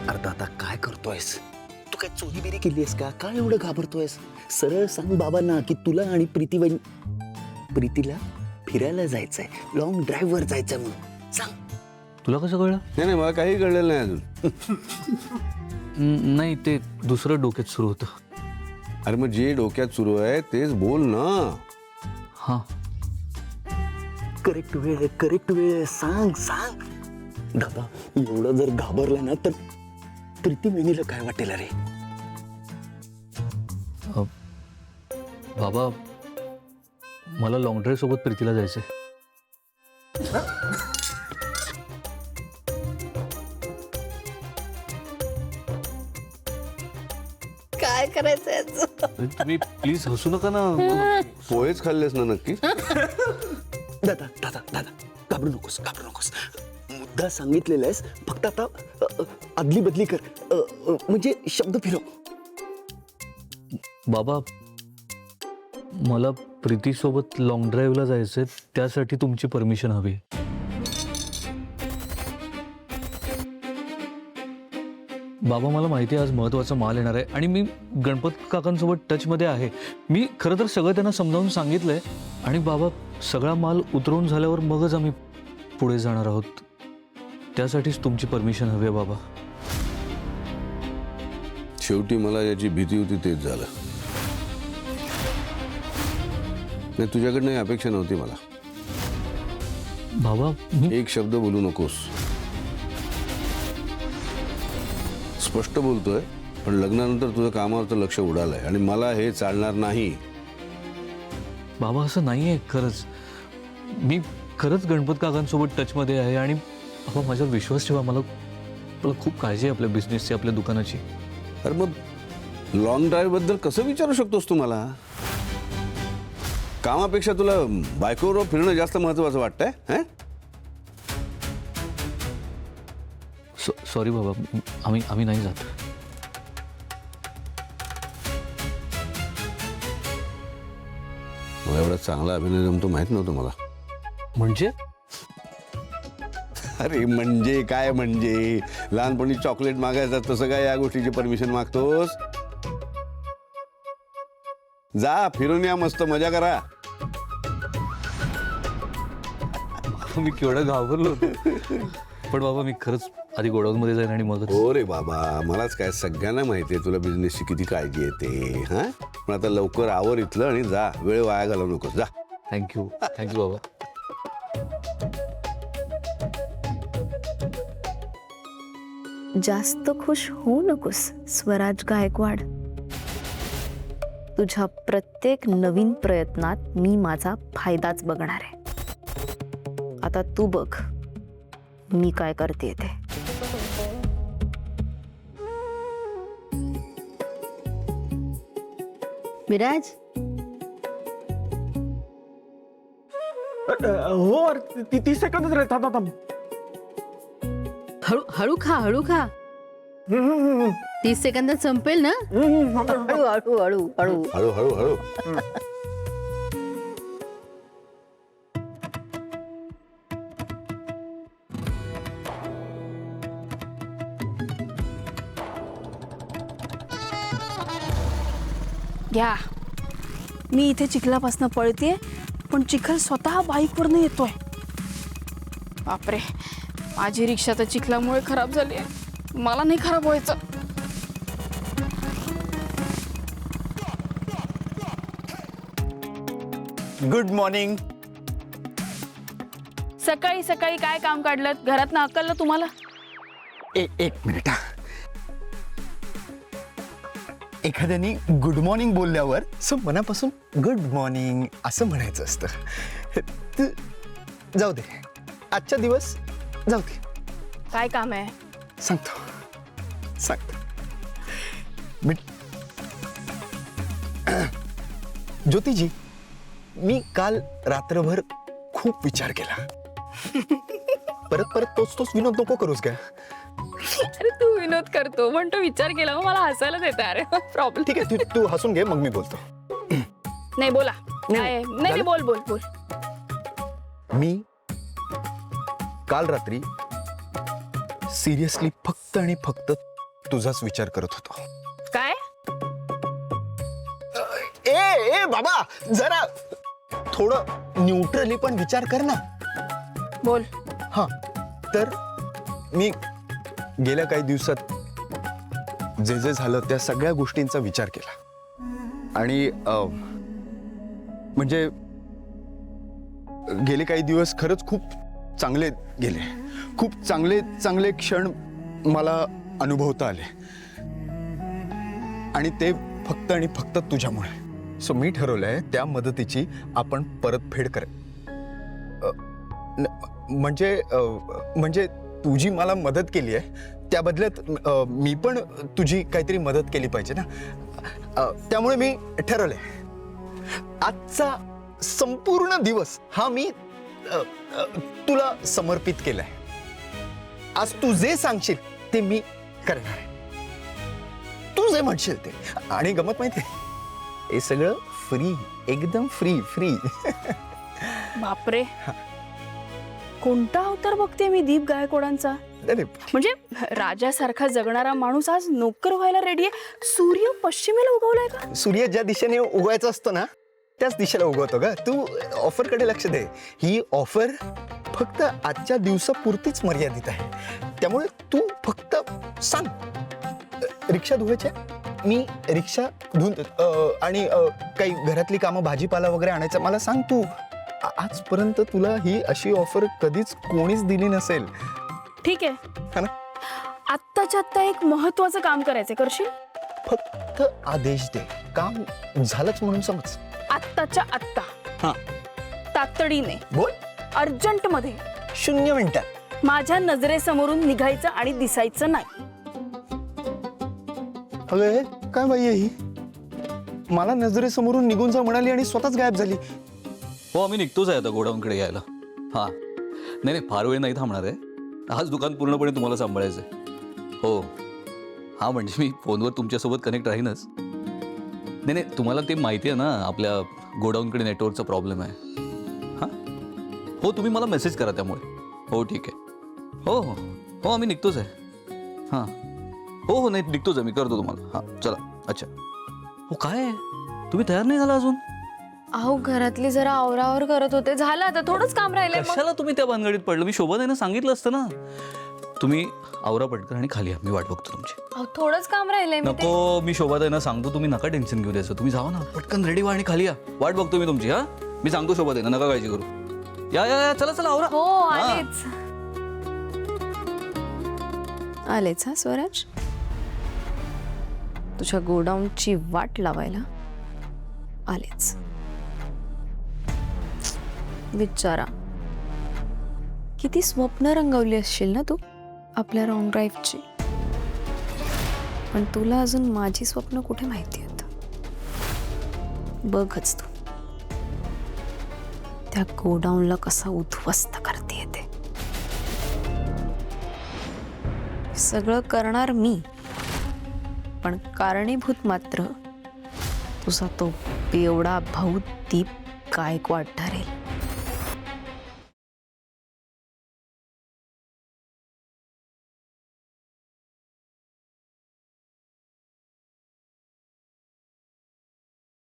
अर्धा आता काय करतोयस? तू काय चोरी बिरी केलीस का? काय एवढं घाबरतोयस? सरळ सांग बाबांना की तुला आणि प्रीतीला फिरायला जायचंय, लॉंग ड्राईव्ह वर जायचंय म्हणून सांग. तुला कसं कळलं? नाही मला काही कळलेलं नाही अजून. नाही, ते दुसरं डोक्यात सुरू होतं. अरे मग जे डोक्यात सुरू आहे तेच बोल ना. हां, करेक्ट वेळ सांग सांग. दादा एवढं जर घाबरला ना तर प्रीती वहिनीला काय वाटेल रे? बाबा मला लॉंग ड्राईव्ह सोबत प्रीतीला जायचंय. काय करायचंय तुम्ही प्लीज हसू नका ना. पोहेच खाल्लेस ना नक्की? दादा दादा दादा घाबरू नकोस. मुद्दा सांगितलेला आहेस, फक्त आता अदली बदली कर, म्हणजे शब्द फिरव. बाबा मला प्रीती सोबत लॉंग ड्राईव्हला जायचंय, त्यासाठी तुमची परमिशन हवी. बाबा मला माहिती आहे आज महत्वाचा माल येणार आहे आणि मी गणपत काकांसोबत टचमध्ये आहे. मी खरं तर सगळं त्यांना समजावून सांगितलंय आणि बाबा सगळा माल उतरवून झाल्यावर मगच आम्ही पुढे जाणार आहोत. त्यासाठीच तुमची परमिशन हवी आहे बाबा. शेवटी मला याची भीती होती तेच झालं. नाही तुझ्याकडनं ही अपेक्षा नव्हती मला. बाबा मी एक शब्द बोलू नकोस. स्पष्ट बोलतोय, पण लग्नानंतर तुझं कामावरचं लक्ष उडालंय आणि मला हे चालणार नाही. बाबा असं नाही आहे. मी खरंच गणपत काकांसोबत टचमध्ये आहे आणि बाबा माझ्यावर विश्वास ठेवा. मला खूप काळजी आहे आपल्या बिझनेसची, आपल्या दुकानाची. अरे मग लॉंग ड्राईव्ह बद्दल कसं विचारू शकतोस तू मला? कामापेक्षा तुला बायकोवर फिरणं जास्त महत्वाचं वाटतंय? हं? सॉरी बाबा, आम्ही नाही जात. मला एवढा चांगला अभिनय जमतो माहित नव्हतं मला. म्हणजे अरे म्हणजे काय म्हणजे? लहानपणी चॉकलेट मागायचं तसं काय या गोष्टीची परमिशन मागतोस? जा फिरून या, मस्त मजा करा. मी केवढं घाबरलो होतो. पण बाबा मी खरंच आधी गोडाऊनमध्ये जाईन आणि मग. हो रे बाबा, मलाच काय सगळ्यांना माहिती आहे तुला बिझनेसची किती काळजी येते. हा पण आता लवकर आवर इथलं आणि जा, वेळ वाया घालवू नकोस. जा. थँक्यू बाबा. जास्त खुश होऊ नकोस स्वराज गायकवाड. तुझ्या प्रत्येक नवीन प्रयत्नात मी माझा फायदाच बघणार आहे. आता तू बघ मी काय करते ते. विराज, हो 30 सेकंदच रे. थांब थांब. हळू खा. 30 सेकंदात संपेल ना. हळू हळू हळू. हळू हळू हळू. घ्या. मी इथे चिखलापासून पळते, पण चिखल स्वतः बाईकवरनं येतोय. बापरे, माझी रिक्षा तर चिखलामुळे खराब झाली आहे. मला नाही खराब व्हायचं. Good morning. सकाळी सकाळी काय काम काढलं? घरात ना अक्कल तुम्हाला? एक मिनिट. एखाद्याने गुड मॉर्निंग बोलल्यावर मनापासून गुड मॉर्निंग असं म्हणायचं असतं. जाऊ दे, आजचा दिवस जाऊ दे. काय काम आहे? सांगतो. मी ज्योतिजी, मी काल रात्रभर खूप विचार केला. परत तोच विनोद नको करूस का? अरे तू विनोद करतो म्हणतो विचार केला, मग मला हसायला देते. अरे प्रॉब्लेम. ठीक आहे, तू हसून घे, मग मी बोलतो. नाही बोला. नाही बोल. मी काल रात्री सिरियसली फक्त आणि फक्त तुझाच विचार करत होतो. काय? ए बाबा, जरा थोडं न्यूट्रली पण विचार कर ना. बोल. हा, तर मी गेल्या काही दिवसात जे जे झालं त्या सगळ्या गोष्टींचा विचार केला आणि म्हणजे गेले काही दिवस खरंच खूप चांगले गेले. खूप चांगले चांगले क्षण मला अनुभवता आले आणि ते फक्त आणि फक्त तुझ्यामुळे. सो मी ठरवलंय त्या मदतीची आपण परतफेड कर. म्हणजे तुझी मला मदत केली आहे त्या बदल्यात मी पण तुझी काहीतरी मदत केली पाहिजे ना. त्यामुळे मी ठरवलंय आजचा संपूर्ण दिवस हा मी तुला समर्पित केलाय. आज तू जे सांगशील ते मी करणार आहे. तू जे म्हणशील ते. आणि गमत माहिती हे सगळं फ्री, एकदम फ्री फ्री. बापरे, कोणता अवतार बघते मी दीप गायकवाडांचा. म्हणजे राजासारखा जगणारा माणूस आज नोकर व्हायला रेडी आहे. सूर्य पश्चिमेला उगवलाय का? सूर्य ज्या दिशेने उगवायचा असतो ना त्याच दिशेला उगवतो ग. तू ऑफरकडे लक्ष दे. ही ऑफर फक्त आजच्या दिवसापुरतीच मर्यादित आहे. त्यामुळे तू फक्त सांग, रिक्षा धुवायची, मी रिक्षा धुवून देतो. आणि काही घरातली कामं, भाजीपाला वगैरे आणायचं मला सांग तू. आजपर्यंत तुला ही अशी ऑफर कधीच कोणीच दिली नसेल. ठीक आहे ना. आत्ताच्या आत्ता एक महत्वाचं काम करायचं, करशील? फक्त आदेश दे, काम झालंच म्हणून समज. आत्ताच्या आत्ता. हा, तातडीने, बोल. अर्जंट मध्ये 0 मिनिटात माझ्या नजरेसमोरून निघायचं आणि दिसायचं नाही. अगं काय बाई आहे ही? मला नजरेसमोरून निघून जा म्हणाली आणि स्वतःच गायब झाली. हो, आम्ही निघतोच आहे आता गोडाऊनकडे यायला. हां, नाही फार वेळ नाही थांबणार आहे. आज दुकान पूर्णपणे तुम्हाला सांभाळायचं आहे. हो, हां, म्हणजे मी फोनवर तुमच्यासोबत कनेक्ट राहीनच. नाही तुम्हाला ते माहिती आहे ना, आपल्या गोडाऊनकडे नेटवर्कचा प्रॉब्लेम आहे. हां, हो, तुम्ही मला मेसेज करा त्यामुळे. हो ठीक आहे. हो हो हो, आम्ही निघतोच आहे. हां, हो नाही निघतोच आहे, मी करतो तुम्हाला. हां चला. अच्छा, हो काय आहे, तुम्ही तयार नाही झाला अजून? अहो घरातली जरा आवरावर करत होते. झालं आता, थोडंच काम राहिलंय. कशाला तुम्ही त्या भानगडीत पडलं? मी शोभा ना सांगितलं असतं ना. तुम्ही आवरा पटकन आणि खाली या, मी वाट बघतो तुमची. अहो थोडंच काम राहिलंय. नको, मी शोभाताईंना सांगतो, तुम्ही नका टेन्शन घेऊ द्यायचं. तुम्ही जावा ना, पटकन रेडी व्हा आणि खाली या. वाट बघतो मी तुमची. हा, मी सांगतो शोभाताईंना, नका काळजी करू. या या या, चला चला आवरा. हो हा. आलेच हा स्वराज, तुझ्या गोडाऊनची वाट लावायला आलेच. विचारा किती स्वप्न रंगवली असशील ना तू आपल्या रॉंग ड्राईव्हची. पण तुला अजून माझी स्वप्न कुठे माहिती आहेत. बघच तू त्या गोडाऊनला कसा उद्ध्वस्त करते ते. सगळं करणार मी, पण कारणीभूत मात्र तुझा तो बेवडा भाऊ दीप गायकवाड ठरेल.